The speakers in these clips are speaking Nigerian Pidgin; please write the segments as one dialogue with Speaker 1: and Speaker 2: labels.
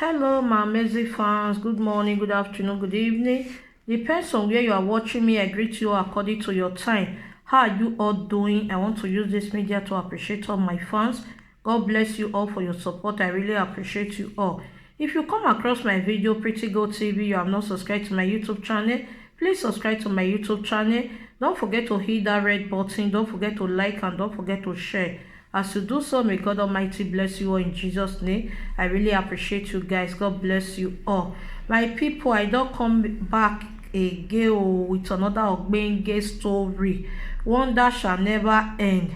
Speaker 1: Hello, my amazing fans. Good morning, good afternoon, good evening. Depends on where you are watching me. I greet you according to your time. How are you all doing? I want to use this media to appreciate all my fans. God bless you all for your support. I really appreciate you all. If you come across my video, Pretty Girl TV, you have not subscribed to my YouTube channel, please subscribe to my YouTube channel. Don't forget to hit that red button. Don't forget to like and don't forget to share. As you do so, may God Almighty bless you all in Jesus' name. I really appreciate you guys. God bless you all. My people, I don't come back again with another Ogbenge story. One that shall never end.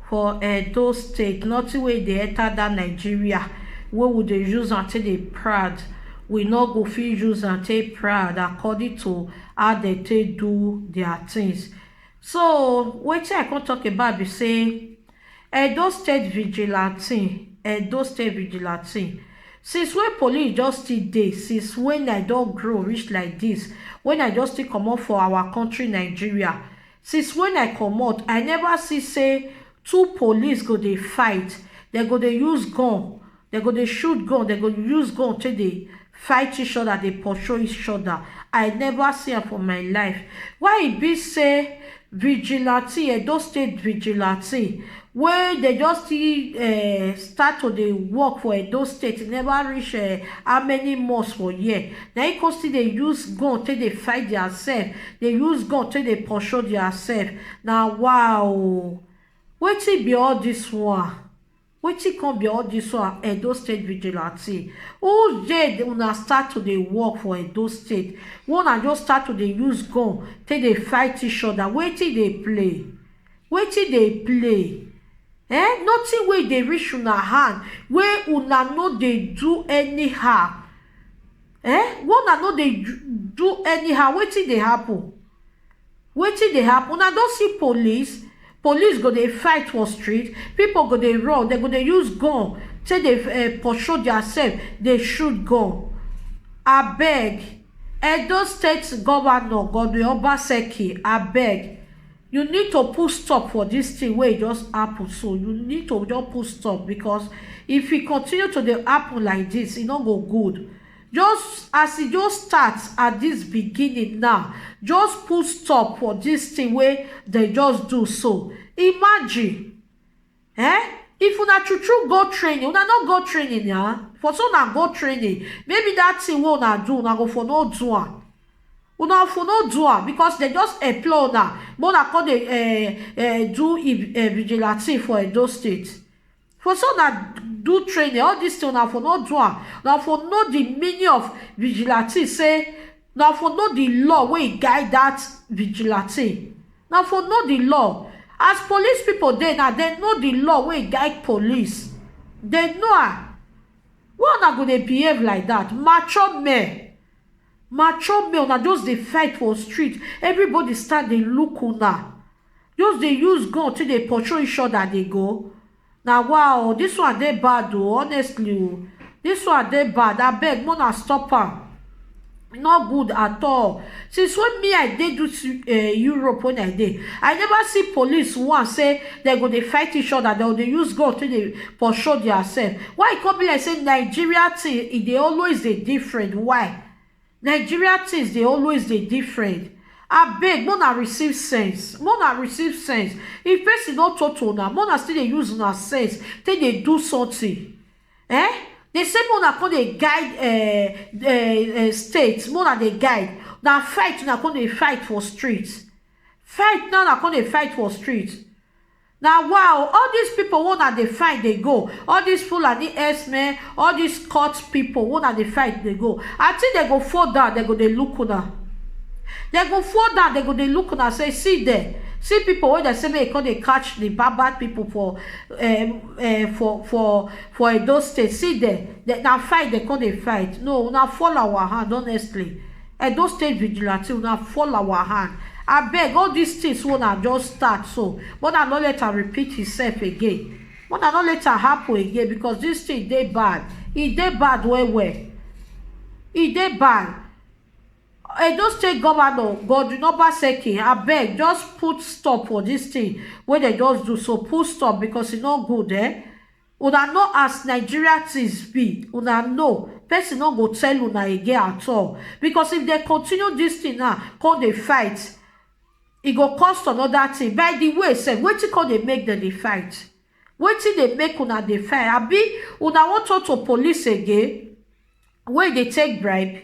Speaker 1: For those State, nothing wey dey enter that Nigeria, wey would they use and take dey proud. We no go fit use and take proud according to how they take do their things. So, wetin I come talk about be say, Edo State vigilante, since when police just still dey, since when I don grow reach like this, when I just still comot for our country Nigeria, since when I comot, I never see say two police go dey fight, they go dey use gun, they go dey shoot gun, they go use gun take dey fight each other, dey pursue each other. I never see am for my life. Why e be say vigilante, Edo State vigilante, wey dey just still start to dey work for Edo State, e never reach how many months for year, na im come still dey use gun take dey fight theirself, dey use gun take dey pursue theirself. Na wow, wetin be all this one? Wetin come be all this one? Edo State vigilante, who dey una start to dey work for Edo State, una just start to dey use gun take dey fight each other? Wetin dey play? Wetin dey play? Nothing wey dey reach una hand, wey una no dey do anyhow. Una no dey do anyhow. Wetin dey happen? Wetin dey happen? Una don see police go dey fight for street, people go dey run, they go dey use gun take dey pursue theirself, dey shoot gun. Abeg, Edo State Governor Godwin Obaseki, abeg, you need to put stop for this thing wey just happen. So you need to just put stop, because if e continue to dey happen like this, e no go good. Just as e just start at this beginning now, just put stop for this thing wey they just do. So imagine, if una true go training, una no go training, for so una go training, maybe that thing wey una do, una go for no do am. Una for no do am, because they just employ una, but una come dey do vigilante for Edo State. For so una do training, all this thing una for no do am. Una for know the meaning of vigilante, say una for know the law wey guide that vigilante. Una for know the law. As police people dey now, they know the law wey guide police. They know am. Why una go dey behave like that? Mature men, una just dey fight for street, everybody start dey look una, just dey use gun till dey pursue each other dey go. Na wow, this one dey bad o, honestly o, this one dey bad. Abeg, una stop am. Not good at all. Since when me I dey do Europe, when I dey, I never see police one say they go dey fight each other, they go dey use gun till dey pursue theirself. Why e come be like say Nigeria thing, e dey always dey different? Why? Nigeria things dey always dey different. Abeg, una receive sense. Una receive sense. If person no talk to una, una still dey use una sense take dey do something. They say una come dey guide states, una dey guide. Na fight, una come dey fight for streets. Fight now, una come dey fight for streets. Now wow, all these people una dey fight dey go, all these Fulani herdsmen, all these court people una dey fight dey go. I think they go fall down, they go dey look una. They go fall down, they go dey look una, say see there, see people wey they say make come dey catch the bad people for Edo State. See there, na fight they come dey fight. No, una fall our hand, honestly. Edo State vigilante, una fall our hand. Abeg, all these things una just start so, but I no let am repeat itself again. But I no let am happen again, because this thing dey bad. E dey bad well. E dey bad. Edo State Governor Godwin Obaseki, abeg, just put stop for this thing wey they just do. So put stop, because e no good. una know as Nigeria things be. Una know person no go tell una again at all, because if they continue this thing now come dey fight, e go cost another thing. By the way sef, wetin come dey make dem dey fight? Wetin dey make una dey fight? Abi una wan talk to police again wey dey take bribe?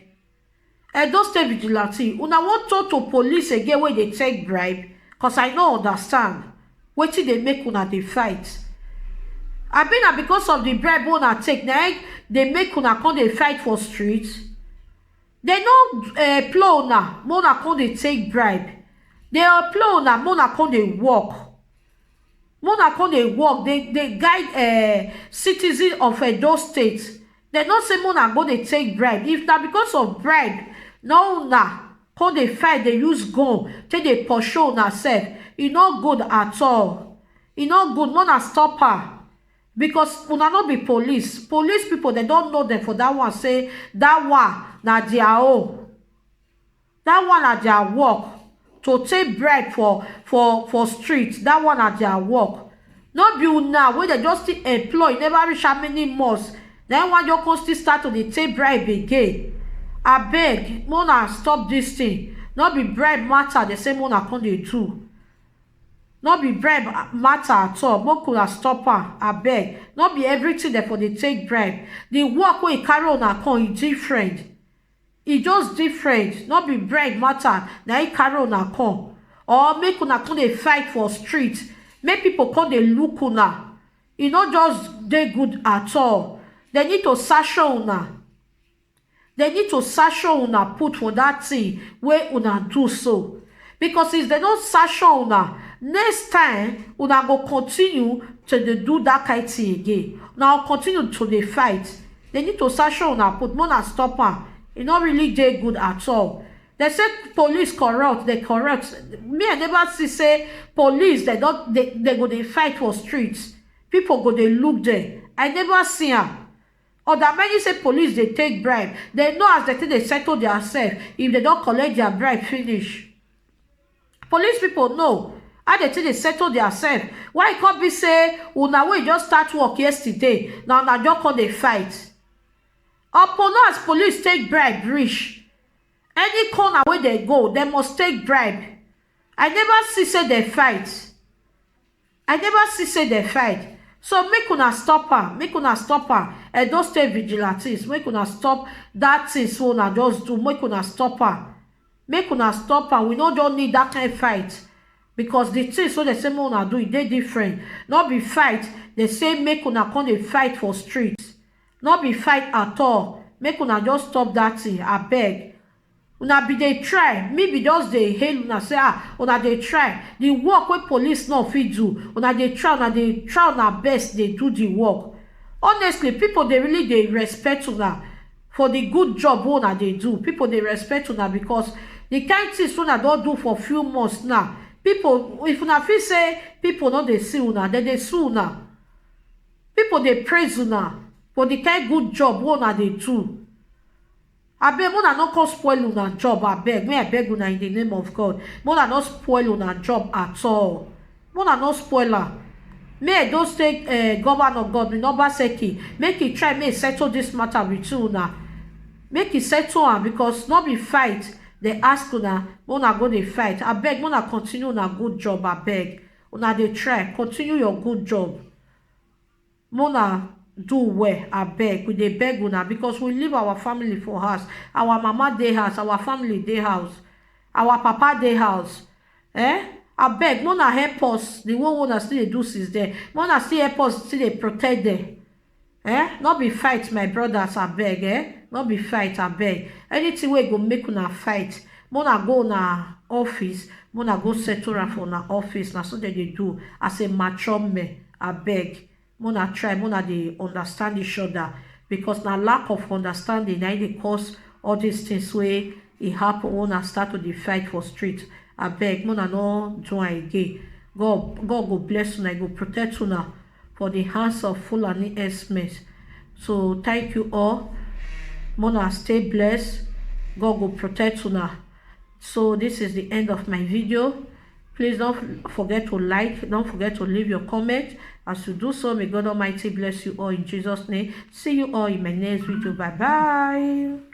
Speaker 1: Edo State vigilante, una wan talk to police again wey dey take bribe? Cause I no understand wetin dey make una dey fight. Abi na because of the bribe wey una take na dey make una come dey fight for street? Dem no employ una make una come dey take bribe. They employ una make una come dey work. Make una come dey work. They guide citizens of Edo State. They no say make una go dey take bribe. If na because of bribe na una come dey fight, dey use gun take dey pursue una sef, e no good at all. E no good. Make una stop her. Because una no be police people, dem don know dem for that one, say that one na their own, that one na their work to take bribe for street. That one na their work. No be una wey dem just still employ, never reach how many months, then one just come still start to dey take bribe again. Abeg, make una stop this thing. No be bribe matter dey say make una come dey do. No be bribe matter at all. Make una stop am, abeg. No be everything dem for dey take bribe. The work wey e carry una come, e different. E just different. No be bribe matter na e carry una come. Or make una come dey fight for street, make people come dey look una. E no just dey good at all. They need to sanction una. They need to sanction una put for that thing wey una do so. Because if they no sanction una, next time una go continue to dey do that kind thing again. Una go continue to dey fight. They need to sanction una put. Make una stop am. E no really dey good at all. They say police corrupt, they corrupt. Me, I never see say police they go dey fight for streets. People go dey look there. I never see am. Or that many say police dey take bribe. They know as they take dey settle themselves if they don't collect their bribe finish. Police people know how they take dey settle themselves. Why e come be say una wey just start work yesterday, now una just come dey fight? Upon as police take bribe reach, any corner where they go, they must take bribe. I never see say they fight. I never see say they fight. So make una stop am. Make una stop am. Edo State vigilantes, make una stop that thing so una just do. Make una stop am. Make una stop am. We no just need that kind of fight. Because the thing so they say make una do it, they different. Not be fight. They say make una come dey fight for streets. Not be fight at all. Make una just stop that thing. Abeg. Una be dey try. Me be just dey hail una say una dey try. The work wey police no fit do, una dey try una best dey do the work. Honestly, people dey really dey respect una for the good job wey una dey do. People dey respect una because the kind things una don do for few months now. People, if una feel say people no dey see una, dem dey see una. People dey praise una for the kind good job wey una dey do. Abeg, una no come spoil una job. Abeg, may I beg una in the name of God. Una no spoil una job at all. Una no spoil am. May Edo State governor God, Obaseki, make e try, make e settle this matter with una. Make e settle am because no be fight. They ask una go dey fight. Abeg, una continue una good job. Abeg, una dey try, continue your good job. Una do well. Abeg, we dey beg una because we leave our family for house. Our mama dey house, our family dey house, our papa dey house. Abeg, una help us. The one una still dey do since there. Una still help us, still dey protect them. Not be fight, my brothers. Abeg, not be fight. Abeg, anything wey go make una fight, una go na office, una go settle am for una office. Na so they dey do as a mature man. Abeg, una try, una dey understand each other because na lack of understanding na dey cause all these things wey e happen when una start to dey fight for street. Abeg, una no do am again. God go bless una, go protect una for the hands of Fulani herdsmen. So thank you all. Una stay blessed. God go protect una. So this is the end of my video. Please don't forget to like, don't forget to leave your comment. As you do so, may God Almighty bless you all in Jesus' name. See you all in my next video. Bye bye.